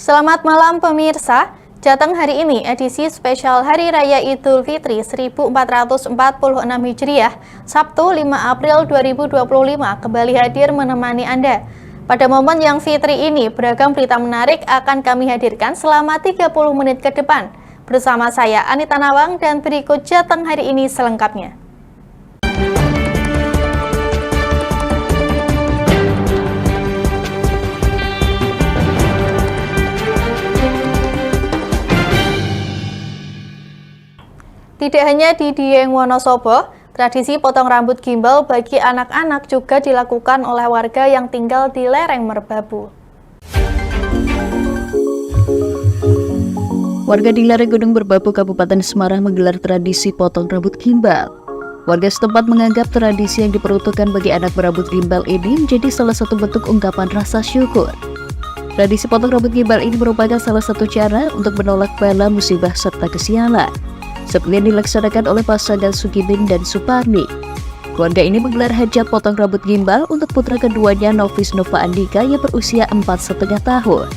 Selamat malam pemirsa, Jateng hari ini edisi spesial Hari Raya Idul Fitri 1446 Hijriah, Sabtu 5 April 2025 kembali hadir menemani Anda. Pada momen yang fitri ini, beragam berita menarik akan kami hadirkan selama 30 menit ke depan. Bersama saya Anita Nawang dan berikut Jateng hari ini selengkapnya. Tidak hanya di Dieng Wonosobo, tradisi potong rambut gimbal bagi anak-anak juga dilakukan oleh warga yang tinggal di lereng Merbabu. Warga di lereng Gunung Merbabu, Kabupaten Semarang menggelar tradisi potong rambut gimbal. Warga setempat menganggap tradisi yang diperuntukkan bagi anak berambut gimbal ini menjadi salah satu bentuk ungkapan rasa syukur. Tradisi potong rambut gimbal ini merupakan salah satu cara untuk menolak bala musibah serta kesialan, seperti yang dilaksanakan oleh pasangan Sugibin dan Suparni. Keluarga ini menggelar hajat potong rambut gimbal untuk putra keduanya Novis Nova Andika yang berusia 4,5 tahun.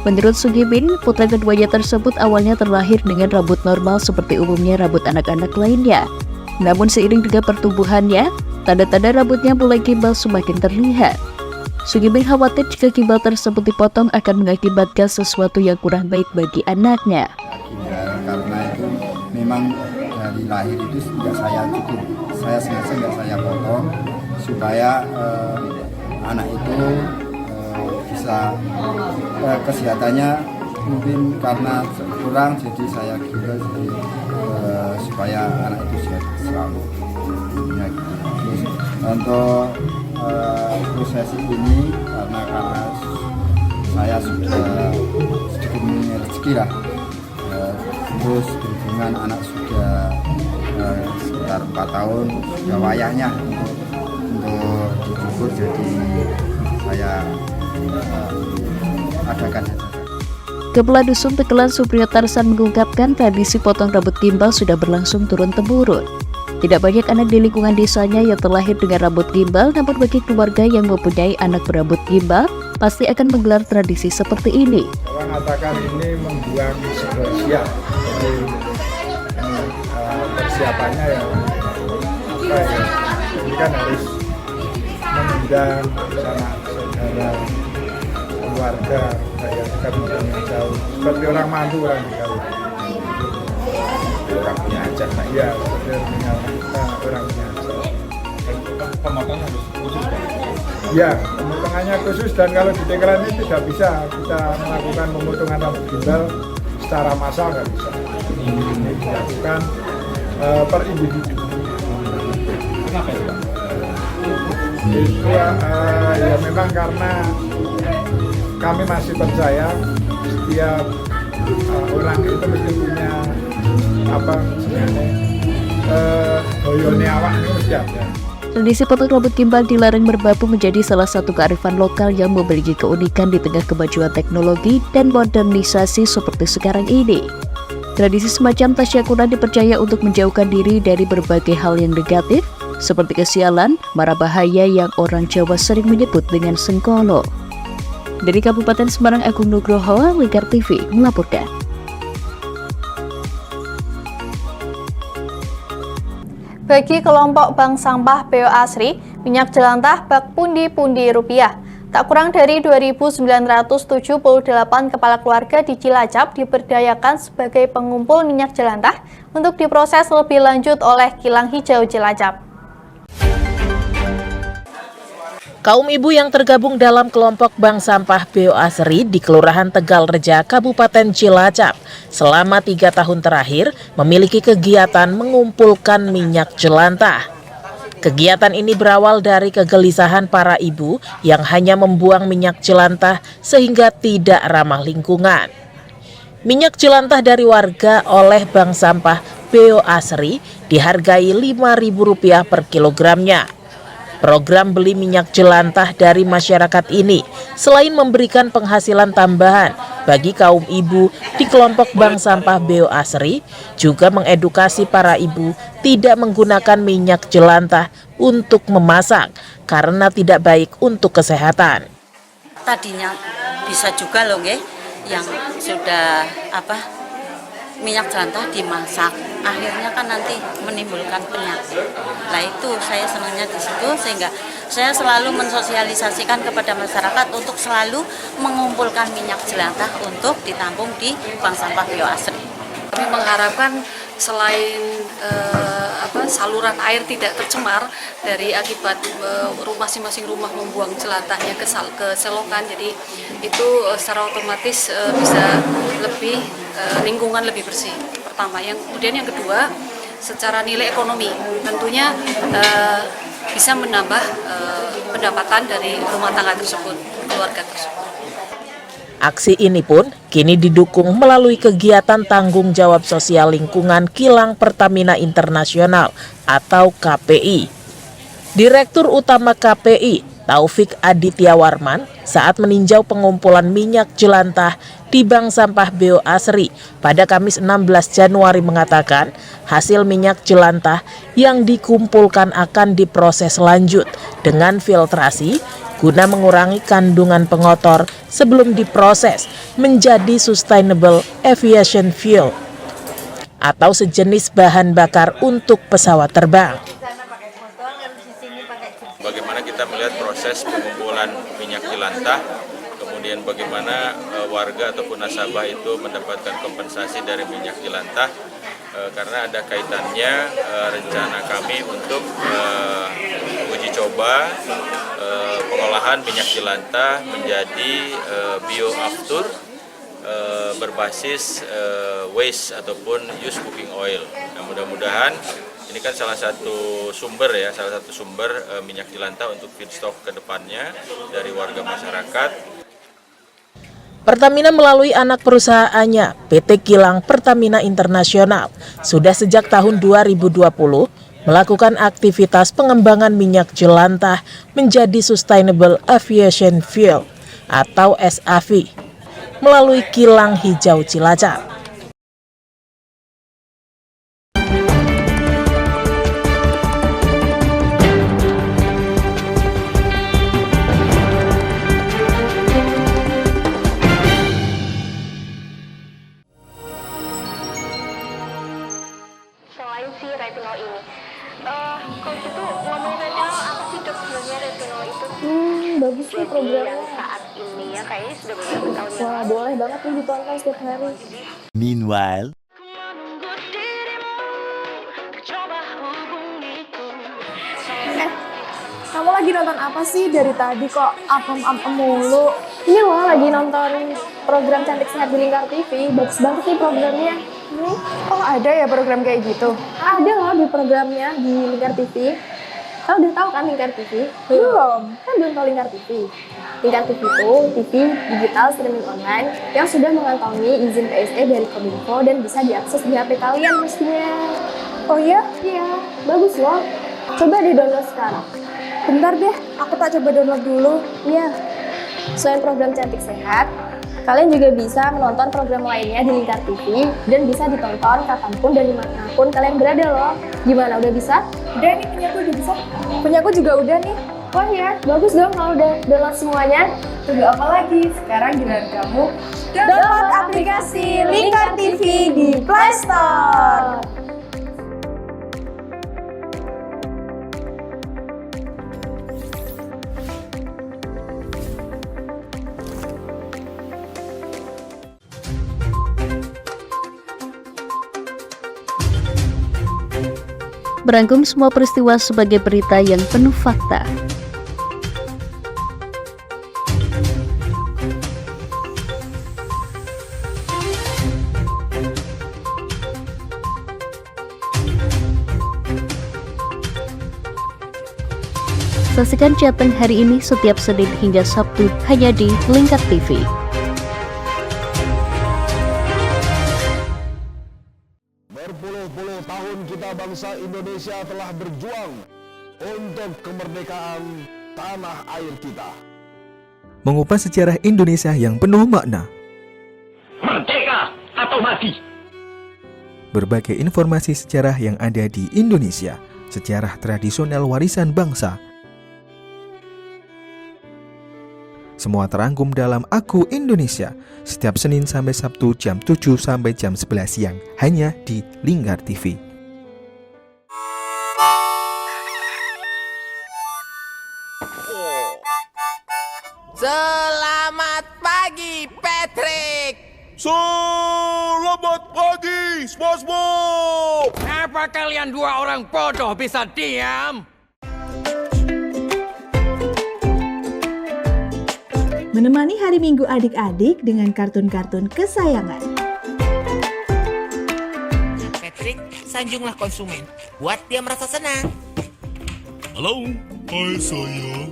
Menurut Sugibin, putra keduanya tersebut awalnya terlahir dengan rambut normal seperti umumnya rambut anak-anak lainnya. Namun seiring dengan pertumbuhannya, tanda-tanda rambutnya mulai gimbal semakin terlihat. Sugibin khawatir jika gimbal tersebut dipotong akan mengakibatkan sesuatu yang kurang baik bagi anaknya. Karena itu memang dari lahir itu tidak saya cukup, saya sengaja nggak saya potong supaya anak itu bisa kesehatannya mungkin karena kurang, jadi saya gimbal jadi supaya anak itu sehat selalu. Ya, terus untuk proses ini karena saya sudah sedikit rezeki lah. Terus berhubungan anak sudah sekitar 4 tahun, sudah wayahnya untuk dicukur, jadi saya adakan saja. Kepala Dusun Tekelan Supriyo Tarsan mengungkapkan tradisi potong rambut gimbal sudah berlangsung turun-temurun. Tidak banyak anak di lingkungan desanya yang terlahir dengan rambut gimbal, namun bagi keluarga yang mempunyai anak berambut gimbal, pasti akan menggelar tradisi seperti ini. Orang mengatakan ini membuang sebuah siap, jadi persiapannya ya, apa ya, ini kan harus mengundang sanak saudara, keluarga, kayak dekat yang jauh, seperti orang mantu orang jauh. Orang punya hajat, nah iya, seperti orang punya hajat. Pemotongan harus khusus kan? Ya, pemotongannya khusus, dan kalau di Tekelan ini tidak bisa kita melakukan pemotongan rambut gimbal secara massal, nggak bisa. Ini dilakukan per individu. Kenapa itu, Pak? Itu ya memang karena kami masih percaya setiap orang itu mesti punya apa sebenarnya boyone awak ini mesti ada. Tradisi potong rambut gimbal di lereng Merbabu menjadi salah satu kearifan lokal yang memiliki keunikan di tengah kemajuan teknologi dan modernisasi seperti sekarang ini. Tradisi semacam tasyakuran dipercaya untuk menjauhkan diri dari berbagai hal yang negatif, seperti kesialan, mara bahaya yang orang Jawa sering menyebut dengan sengkolo. Dari Kabupaten Semarang, Agung Nugroho, Lingkar TV melaporkan. Bagi kelompok bank sampah BO Asri, minyak jelantah bak pundi-pundi rupiah. Tak kurang dari 2.978 kepala keluarga di Cilacap diberdayakan sebagai pengumpul minyak jelantah untuk diproses lebih lanjut oleh Kilang Hijau Cilacap. Kaum ibu yang tergabung dalam kelompok bank sampah BO Asri di Kelurahan Tegal Reja, Kabupaten Cilacap, selama 3 tahun terakhir memiliki kegiatan mengumpulkan minyak jelantah. Kegiatan ini berawal dari kegelisahan para ibu yang hanya membuang minyak jelantah sehingga tidak ramah lingkungan. Minyak jelantah dari warga oleh bank sampah BO Asri dihargai Rp5.000 per kilogramnya. Program beli minyak jelantah dari masyarakat ini selain memberikan penghasilan tambahan bagi kaum ibu di kelompok bank sampah BO Asri, juga mengedukasi para ibu tidak menggunakan minyak jelantah untuk memasak karena tidak baik untuk kesehatan. Tadinya bisa juga loh nggih, yang sudah minyak jelantah dimasak, akhirnya kan nanti menimbulkan penyakit. Nah itu saya senangnya di situ, sehingga saya selalu mensosialisasikan kepada masyarakat untuk selalu mengumpulkan minyak jelantah untuk ditampung di bank sampah BO Asri. Kami mengharapkan selain saluran air tidak tercemar dari akibat masing-masing rumah membuang jelantahnya ke selokan, jadi itu secara otomatis bisa lebih lingkungan lebih bersih. Pertama, kemudian yang kedua, secara nilai ekonomi tentunya bisa menambah pendapatan dari rumah tangga tersebut, keluarga tersebut. Aksi ini pun kini didukung melalui kegiatan tanggung jawab sosial lingkungan Kilang Pertamina Internasional atau KPI. Direktur Utama KPI, Taufik Aditya Warman, saat meninjau pengumpulan minyak jelantah di Bank Sampah BO Asri pada Kamis 16 Januari mengatakan, hasil minyak jelantah yang dikumpulkan akan diproses lanjut dengan filtrasi guna mengurangi kandungan pengotor sebelum diproses menjadi sustainable aviation fuel atau sejenis bahan bakar untuk pesawat terbang. Bagaimana kita melihat proses pengumpulan minyak jelantah, kemudian bagaimana warga ataupun nasabah itu mendapatkan kompensasi dari minyak jelantah, karena ada kaitannya rencana kami untuk uji coba pengolahan minyak jelantah menjadi bioaftur berbasis waste ataupun used cooking oil. Nah, mudah-mudahan ini kan salah satu sumber minyak jelantah untuk feedstock ke depannya dari warga masyarakat. Pertamina melalui anak perusahaannya, PT Kilang Pertamina Internasional, sudah sejak tahun 2020 melakukan aktivitas pengembangan minyak jelantah menjadi Sustainable Aviation Fuel atau SAF melalui Kilang Hijau Cilacap. Selain si retinol ini, kalau gitu ngomongin retinol, apa sih dok sebenarnya retinol itu? Bagus nih programnya. Yang saat ini ya kayaknya sudah beberapa tahun yang Wah, lalu. boleh banget nih ditonton setiap hari. Meanwhile, Kamu lagi nonton apa sih dari tadi kok apem-apem mulu? Ini loh lagi nonton program Cantik Sehat di Lingkar TV. Bagus banget nih programnya. Oh ada ya program kayak gitu? Ada loh di programnya di Lingkar TV. Kau udah tahu kan Lingkar TV? Belum. Kan belum tahu Lingkar TV. Lingkar TV itu TV digital streaming online yang sudah mengantongi izin PSE dari Kominfo dan bisa diakses di HP kalian mestinya. Oh iya? Iya, bagus loh. Coba di-download sekarang. Bentar deh, aku tak coba download dulu. Iya. Selain program Cantik Sehat, kalian juga bisa menonton program lainnya di Lingkar TV dan bisa ditonton kapanpun dan dimanapun kalian berada loh. Gimana, udah bisa? Udah nih, punyaku udah bisa. Punyaku juga udah nih. Wah ya, bagus dong kalau udah download semuanya. Tunggu apa lagi? Sekarang giliran kamu download aplikasi Lingkar TV di Play Store. Merangkum semua peristiwa sebagai berita yang penuh fakta. Saksikan Jateng hari ini setiap Senin hingga Sabtu hanya di Lingkar TV. Berpuluh-puluh tahun kita bangsa Indonesia telah berjuang untuk kemerdekaan tanah air kita. Mengupas sejarah Indonesia yang penuh makna. Merdeka atau mati. Berbagai informasi sejarah yang ada di Indonesia, sejarah tradisional warisan bangsa. Semua terangkum dalam Aku Indonesia, setiap Senin sampai Sabtu jam 7 sampai jam 11 siang, hanya di Lingkar TV. Selamat pagi, Patrick. Selamat pagi, SpongeBob. Apa kalian dua orang bodoh bisa diam? Menemani hari Minggu adik-adik dengan kartun-kartun kesayangan. Patrick, sanjunglah konsumen. Buat dia merasa senang. Halo, hai sayang.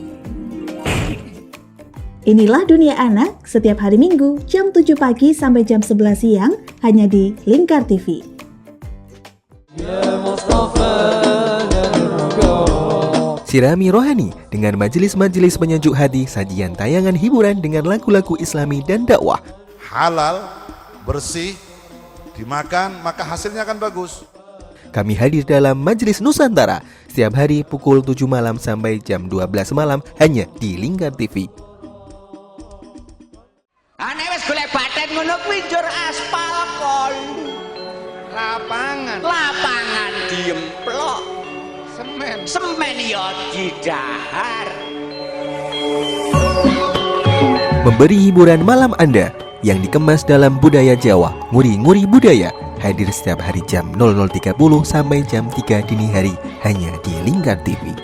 Inilah Dunia Anak setiap hari Minggu jam 7 pagi sampai jam 11 siang hanya di Lingkar TV. Sirami rohani dengan majelis-majelis penyejuk hati, sajian tayangan hiburan dengan lagu-lagu Islami dan dakwah. Halal, bersih, dimakan maka hasilnya akan bagus. Kami hadir dalam Majelis Nusantara setiap hari pukul 7 malam sampai jam 12 malam hanya di Lingkar TV. Aneh wis golek baten ngono kuwi njur aspal kon. Lapangan diemplok. Semen ya didahar. Memberi hiburan malam Anda yang dikemas dalam budaya Jawa, nguri-nguri budaya, hadir setiap hari jam 00.30 sampai jam 3 dini hari hanya di Lingkar TV.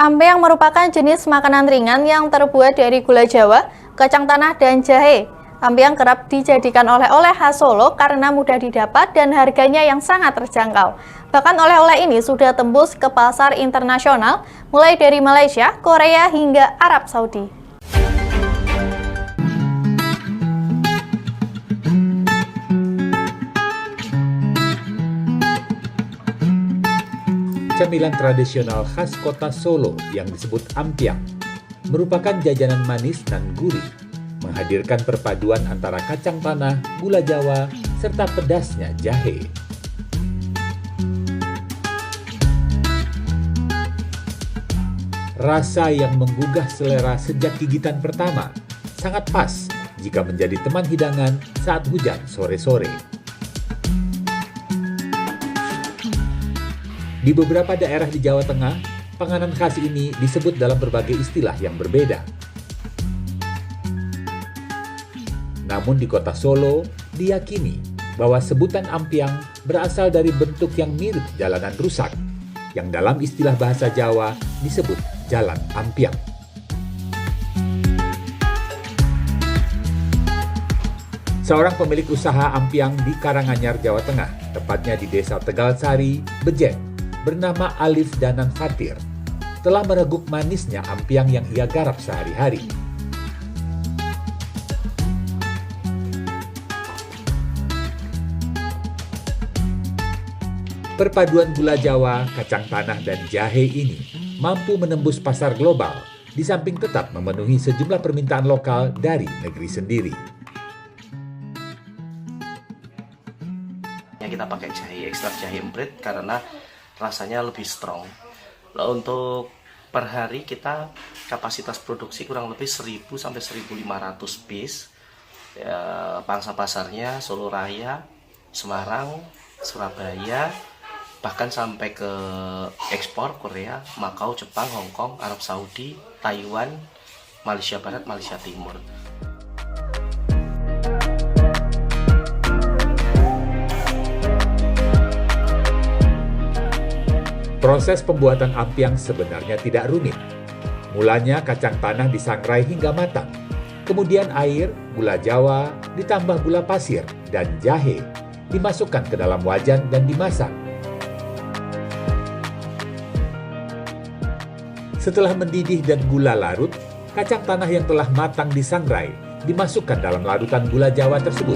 Ampiang merupakan jenis makanan ringan yang terbuat dari gula Jawa, kacang tanah, dan jahe. Ampiang kerap dijadikan oleh-oleh khas Solo karena mudah didapat dan harganya yang sangat terjangkau. Bahkan oleh-oleh ini sudah tembus ke pasar internasional, mulai dari Malaysia, Korea, hingga Arab Saudi. Camilan tradisional khas kota Solo yang disebut ampiang merupakan jajanan manis dan gurih, menghadirkan perpaduan antara kacang tanah, gula Jawa, serta pedasnya jahe. Rasa yang menggugah selera sejak gigitan pertama sangat pas jika menjadi teman hidangan saat hujan sore-sore. Di beberapa daerah di Jawa Tengah, panganan khas ini disebut dalam berbagai istilah yang berbeda. Namun di kota Solo, diyakini bahwa sebutan ampiang berasal dari bentuk yang mirip jalanan rusak, yang dalam istilah bahasa Jawa disebut jalan ampiang. Seorang pemilik usaha ampiang di Karanganyar, Jawa Tengah, tepatnya di Desa Tegalsari, Bejeng, bernama Alif Danan Fatir, telah mereguk manisnya ampiang yang ia garap sehari-hari. Perpaduan gula Jawa, kacang tanah, dan jahe ini mampu menembus pasar global, di samping tetap memenuhi sejumlah permintaan lokal dari negeri sendiri. Kita pakai jahe, ekstrak jahe emprit karena rasanya lebih strong. Nah, untuk per hari kita kapasitas produksi kurang lebih 1000 sampai 1500 piece. Ya, pangsa pasarnya Solo Raya, Semarang, Surabaya, bahkan sampai ke ekspor Korea, Makau, Jepang, Hong Kong, Arab Saudi, Taiwan, Malaysia Barat, Malaysia Timur. Proses pembuatan ampiang sebenarnya tidak rumit. Mulanya kacang tanah disangrai hingga matang. Kemudian air, gula Jawa, ditambah gula pasir, dan jahe dimasukkan ke dalam wajan dan dimasak. Setelah mendidih dan gula larut, kacang tanah yang telah matang disangrai dimasukkan dalam larutan gula Jawa tersebut.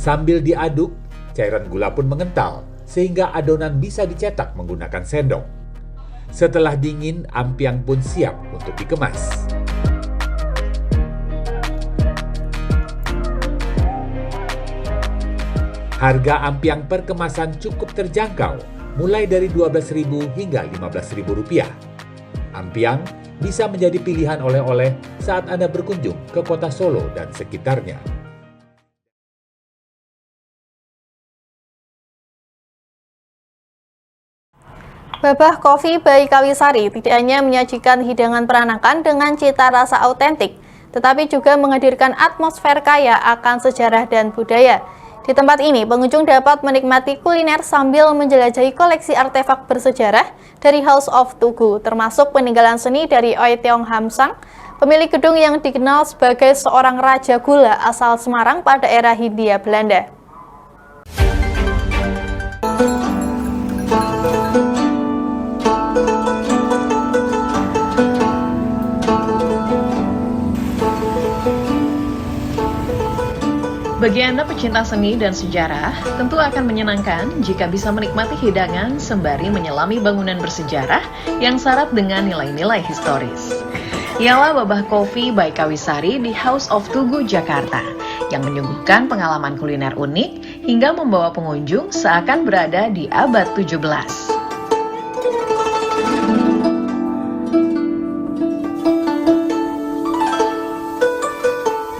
Sambil diaduk, cairan gula pun mengental sehingga adonan bisa dicetak menggunakan sendok. Setelah dingin, ampiang pun siap untuk dikemas. Harga ampiang per kemasan cukup terjangkau, mulai dari Rp12.000 hingga Rp15.000. Ampiang bisa menjadi pilihan oleh-oleh saat Anda berkunjung ke kota Solo dan sekitarnya. Babah Coffee by Kawisari tidak hanya menyajikan hidangan peranakan dengan cita rasa autentik, tetapi juga menghadirkan atmosfer kaya akan sejarah dan budaya. Di tempat ini, pengunjung dapat menikmati kuliner sambil menjelajahi koleksi artefak bersejarah dari House of Tugu, termasuk peninggalan seni dari Oi Tiong Ham Sang, pemilik gedung yang dikenal sebagai seorang raja gula asal Semarang pada era Hindia Belanda. Bagi Anda pecinta seni dan sejarah, tentu akan menyenangkan jika bisa menikmati hidangan sembari menyelami bangunan bersejarah yang syarat dengan nilai-nilai historis. Ialah Babah Coffee by Kawisari di House of Tugu, Jakarta, yang menyuguhkan pengalaman kuliner unik hingga membawa pengunjung seakan berada di abad 17.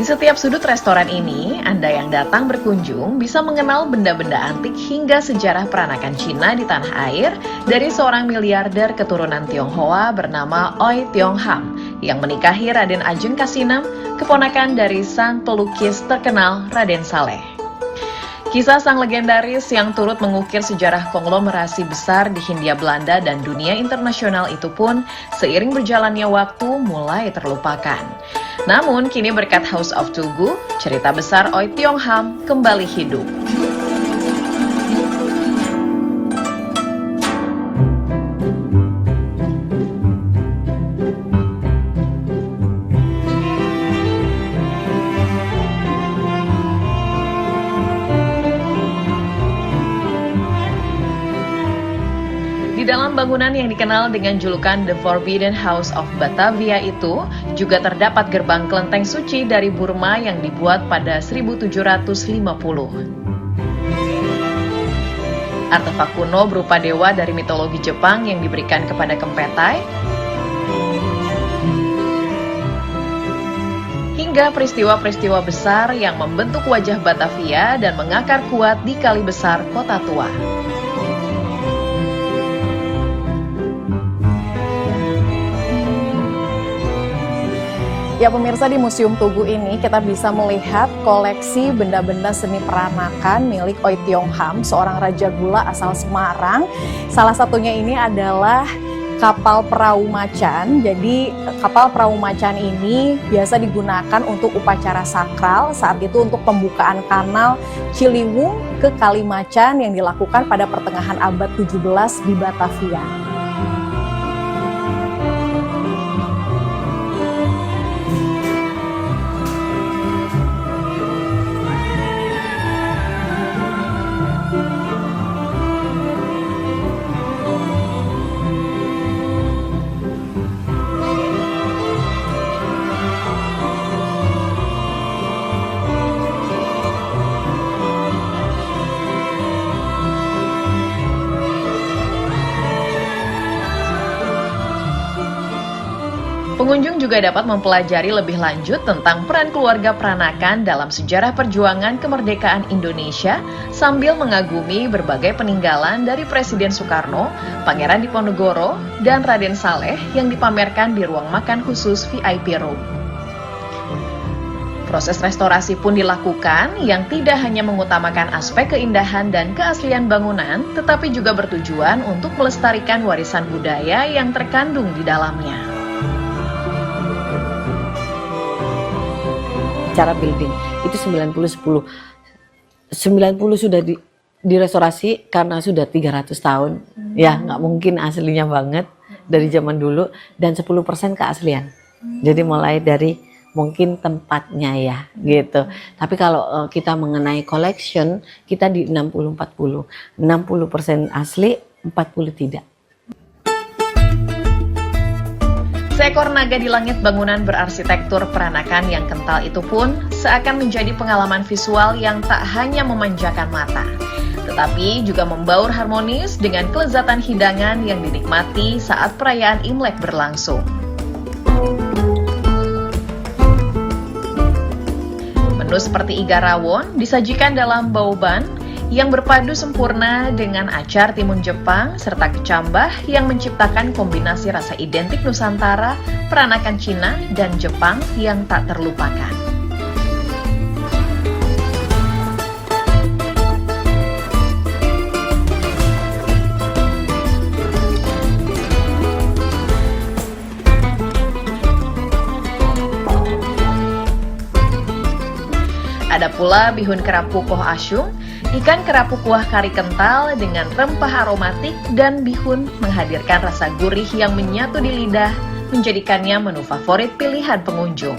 Di setiap sudut restoran ini, Anda yang datang berkunjung bisa mengenal benda-benda antik hingga sejarah peranakan Cina di tanah air dari seorang miliarder keturunan Tionghoa bernama Oi Tiong Ham yang menikahi Raden Ajeng Kasinem, keponakan dari sang pelukis terkenal Raden Saleh. Kisah sang legendaris yang turut mengukir sejarah konglomerasi besar di Hindia Belanda dan dunia internasional itu pun seiring berjalannya waktu mulai terlupakan. Namun kini berkat House of Tugu, cerita besar Oi Tiong Ham kembali hidup. Di dalam bangunan yang dikenal dengan julukan The Forbidden House of Batavia itu juga terdapat gerbang kelenteng suci dari Burma yang dibuat pada 1750. Artefak kuno berupa dewa dari mitologi Jepang yang diberikan kepada Kempetai, hingga peristiwa-peristiwa besar yang membentuk wajah Batavia dan mengakar kuat di kali besar Kota Tua. Ya pemirsa, di Museum Tugu ini kita bisa melihat koleksi benda-benda seni peranakan milik Oi Tiong Ham, seorang raja gula asal Semarang. Salah satunya ini adalah kapal perahu macan. Jadi kapal perahu macan ini biasa digunakan untuk upacara sakral, saat itu untuk pembukaan kanal Ciliwung ke Kali Macan yang dilakukan pada pertengahan abad 17 di Batavia. Pengunjung juga dapat mempelajari lebih lanjut tentang peran keluarga peranakan dalam sejarah perjuangan kemerdekaan Indonesia sambil mengagumi berbagai peninggalan dari Presiden Soekarno, Pangeran Diponegoro, dan Raden Saleh yang dipamerkan di ruang makan khusus VIP Room. Proses restorasi pun dilakukan yang tidak hanya mengutamakan aspek keindahan dan keaslian bangunan, tetapi juga bertujuan untuk melestarikan warisan budaya yang terkandung di dalamnya. Cara building itu 90-10. 90 sudah direstorasi karena sudah 300 tahun. Ya, nggak mungkin aslinya banget dari zaman dulu, dan 10% keaslian. Jadi mulai dari mungkin tempatnya ya gitu. Tapi kalau kita mengenai collection, kita di 60-40. 60% asli, 40 tidak. Seekor naga di langit bangunan berarsitektur peranakan yang kental itu pun seakan menjadi pengalaman visual yang tak hanya memanjakan mata, tetapi juga membaur harmonis dengan kelezatan hidangan yang dinikmati saat perayaan Imlek berlangsung. Menu seperti iga rawon disajikan dalam baoban yang berpadu sempurna dengan acar timun Jepang serta kecambah yang menciptakan kombinasi rasa identik Nusantara, peranakan Cina, dan Jepang yang tak terlupakan. Ada pula bihun kerapu koh asyung, ikan kerapu kuah kari kental dengan rempah aromatik, dan bihun menghadirkan rasa gurih yang menyatu di lidah, menjadikannya menu favorit pilihan pengunjung.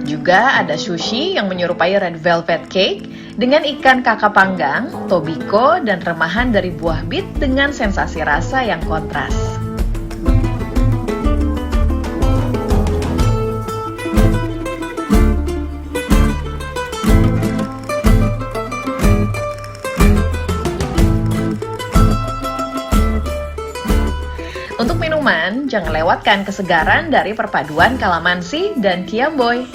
Juga ada sushi yang menyerupai red velvet cake dengan ikan kakap panggang, tobiko, dan remahan dari buah bit dengan sensasi rasa yang kontras. Untuk minuman, jangan lewatkan kesegaran dari perpaduan kalamansi dan kiamboy.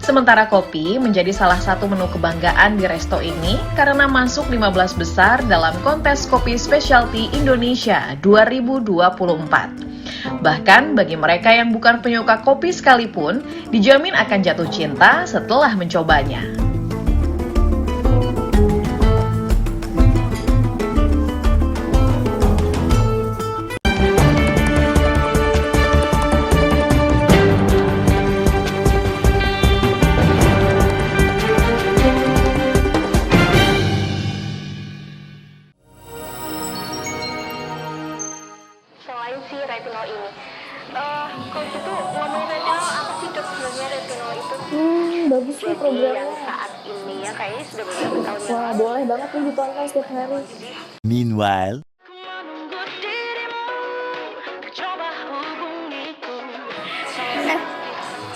Sementara kopi menjadi salah satu menu kebanggaan di resto ini karena masuk 15 besar dalam kontes kopi specialty Indonesia 2024. Bahkan bagi mereka yang bukan penyuka kopi sekalipun, dijamin akan jatuh cinta setelah mencobanya. Selain si retinol ini, kalau gitu ngomongin retinol, apa sih dok sebenarnya retinol itu? Bagus nih programnya. Yang saat ini ya kayaknya sudah beberapa tahun yang Wah, boleh banget nih ditonton setiap hari. Meanwhile,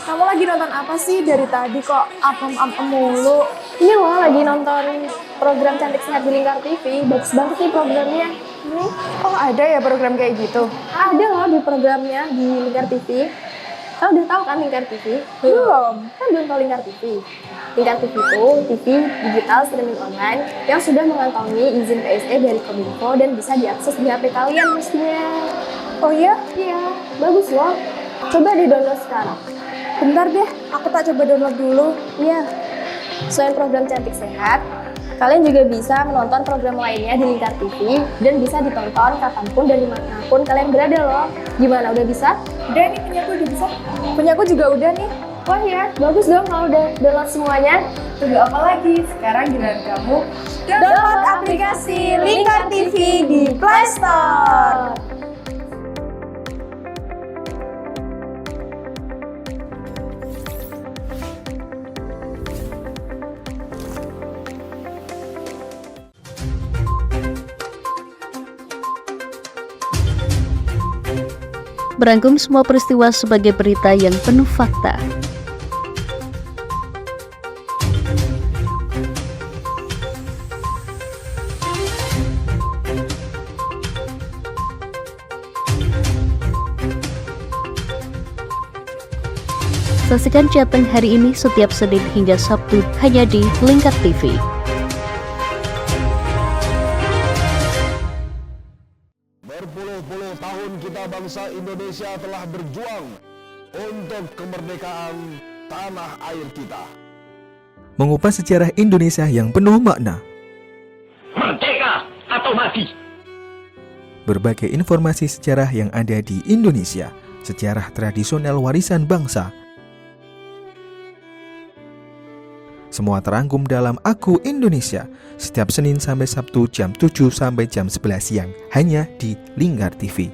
Kamu lagi nonton apa sih dari tadi kok apem-apem mulu? Ini loh lagi nonton program Cantik Sehat di Lingkar TV. Bagus banget nih programnya. Oh, ada ya program kayak gitu? Ada loh di programnya di Lingkar TV. Kamu udah tahu kan Lingkar TV? Belum. Kan belum tahu Lingkar TV. Lingkar TV itu TV digital streaming online yang sudah mengantongi izin PSE dari Kominfo dan bisa diakses di HP kalian mestinya. Oh iya? Iya, bagus loh. Coba di-download sekarang. Bentar deh, aku tak coba download dulu. Iya. Selain program Cantik Sehat, kalian juga bisa menonton program lainnya di Lingkar TV dan bisa ditonton kapanpun dan dimanapun kalian berada loh. Gimana, udah bisa? Udah nih, punyaku udah bisa. Punyaku juga udah nih. Wah ya, bagus dong kalau udah download semuanya. Tunggu apa lagi? Sekarang giliran kamu download aplikasi Lingkar TV di Play Store. Merangkum semua peristiwa sebagai berita yang penuh fakta. Saksikan Jateng hari ini setiap Senin hingga Sabtu hanya di Lingkar TV. Berpuluh-puluh tahun kita bangsa Indonesia telah berjuang untuk kemerdekaan tanah air kita. mengupas sejarah Indonesia yang penuh makna. Merdeka atau mati. Berbagai informasi sejarah yang ada di Indonesia sejarah tradisional warisan bangsa. Semua terangkum dalam Aku Indonesia, setiap Senin sampai Sabtu jam 7 sampai jam 11 siang, hanya di Lingkar TV.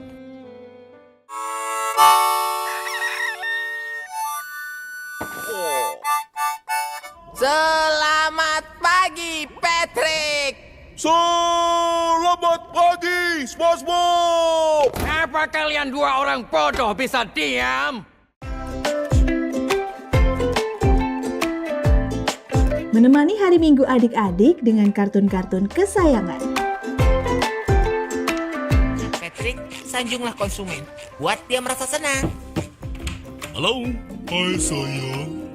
Selamat pagi, Patrick. Selamat pagi, SpongeBob. Apa kalian dua orang bodoh bisa diam? Menemani hari Minggu adik-adik dengan kartun-kartun kesayangan. Patrick, sanjunglah konsumen. Buat dia merasa senang. Halo, hai sayang.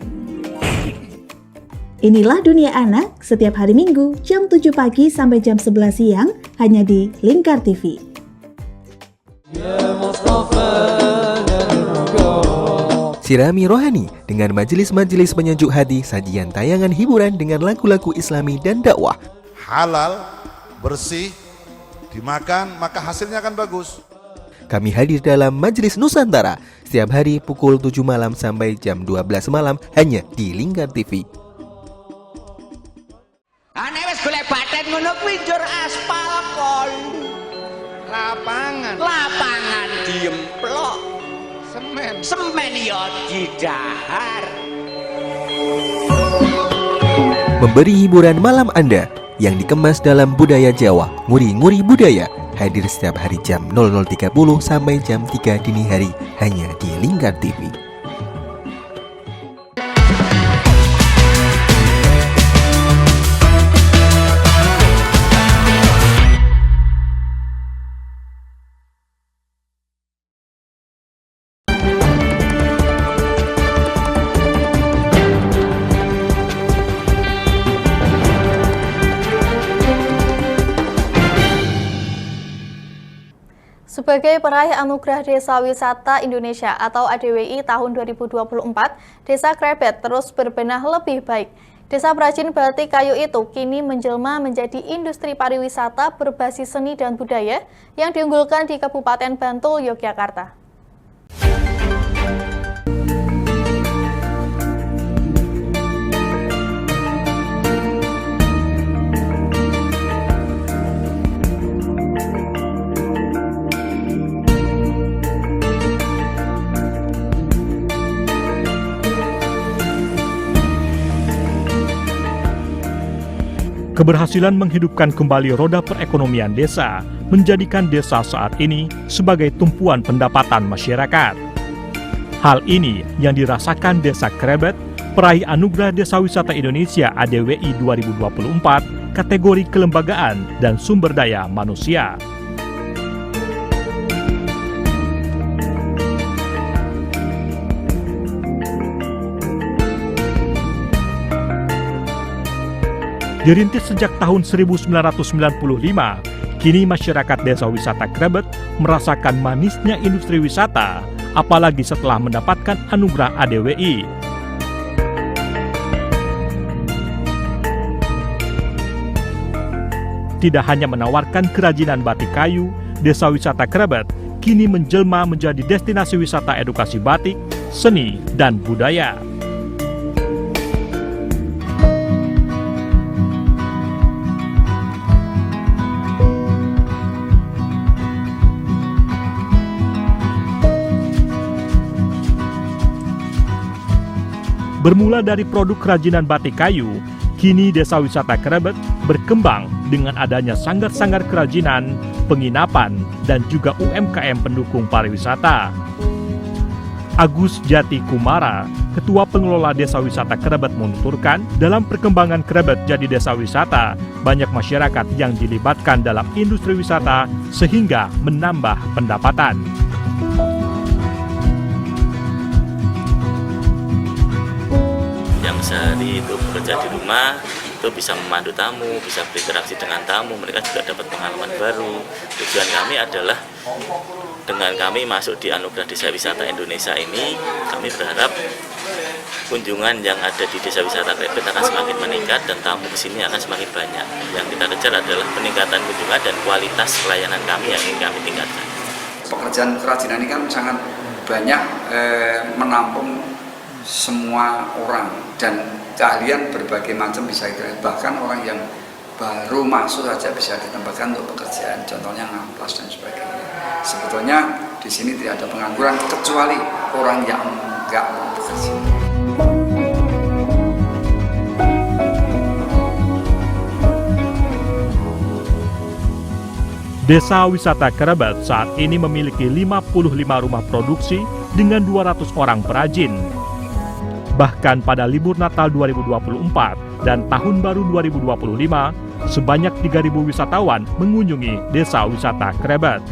Inilah Dunia Anak setiap hari Minggu jam 7 pagi sampai jam 11 siang hanya di Lingkar TV. Sirami rohani dengan majelis-majelis penyejuk hati, sajian tayangan hiburan dengan lagu-lagu Islami dan dakwah. Halal, bersih, dimakan maka hasilnya akan bagus. Kami hadir dalam Majelis Nusantara setiap hari pukul 7 malam sampai jam 12 malam hanya di Lingkar TV. Ane wis golek baten ngono kuwi njur aspal kon. Lapangan diemplok. Semen ya didahar. Memberi hiburan malam Anda yang dikemas dalam budaya Jawa, nguri-nguri budaya, hadir setiap hari jam 00.30 sampai jam 3 dini hari hanya di Lingkar TV. Sebagai peraih Anugerah Desa Wisata Indonesia atau ADWI tahun 2024, Desa Krebet terus berbenah lebih baik. Desa perajin batik kayu itu kini menjelma menjadi industri pariwisata berbasis seni dan budaya yang diunggulkan di Kabupaten Bantul, Yogyakarta. Keberhasilan menghidupkan kembali roda perekonomian desa menjadikan desa saat ini sebagai tumpuan pendapatan masyarakat. Hal ini yang dirasakan Desa Krebet, peraih Anugerah Desa Wisata Indonesia ADWI 2024, kategori kelembagaan dan sumber daya manusia. Dirintis sejak tahun 1995, kini masyarakat Desa Wisata Krebet merasakan manisnya industri wisata, apalagi setelah mendapatkan anugerah ADWI. Tidak hanya menawarkan kerajinan batik kayu, Desa Wisata Krebet kini menjelma menjadi destinasi wisata edukasi batik, seni, dan budaya. Bermula dari produk kerajinan batik kayu, kini Desa Wisata Krebet berkembang dengan adanya sanggar-sanggar kerajinan, penginapan, dan juga UMKM pendukung pariwisata. Agus Jati Kumara, Ketua Pengelola Desa Wisata Krebet menuturkan, dalam perkembangan Krebet jadi desa wisata, banyak masyarakat yang dilibatkan dalam industri wisata sehingga menambah pendapatan. Sehari itu bekerja di rumah, itu bisa memandu tamu, bisa berinteraksi dengan tamu, mereka juga dapat pengalaman baru. Tujuan kami adalah dengan kami masuk di Anugerah Desa Wisata Indonesia ini, kami berharap kunjungan yang ada di Desa Wisata Krebet akan semakin meningkat dan tamu di sini akan semakin banyak. Yang kita kejar adalah peningkatan kunjungan dan kualitas pelayanan kami yang ingin kami tingkatkan. Pekerjaan kerajinan ini kan sangat banyak menampung semua orang dan keahlian berbagai macam bisa kita lihat. Bahkan orang yang baru masuk saja bisa ditempatkan untuk pekerjaan, contohnya ngamplas dan sebagainya. Sebetulnya di sini tidak ada pengangguran kecuali orang yang nggak mau bekerja. Desa Wisata Krebet saat ini memiliki 55 rumah produksi dengan 200 orang perajin. Bahkan pada libur Natal 2024 dan Tahun Baru 2025, sebanyak 3.000 wisatawan mengunjungi Desa Wisata Krebet.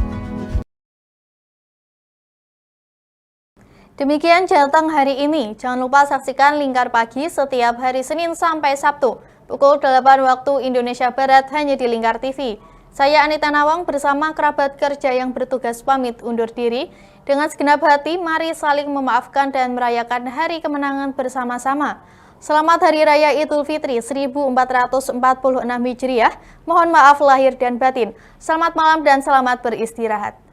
Demikian Jateng hari ini. Jangan lupa saksikan Lingkar Pagi setiap hari Senin sampai Sabtu pukul 8 waktu Indonesia Barat hanya di Lingkar TV. Saya Anita Nawang bersama kerabat kerja yang bertugas pamit undur diri. Dengan segenap hati, mari saling memaafkan dan merayakan hari kemenangan bersama-sama. Selamat Hari Raya Idul Fitri 1446 Hijriah. Mohon maaf lahir dan batin. Selamat malam dan selamat beristirahat.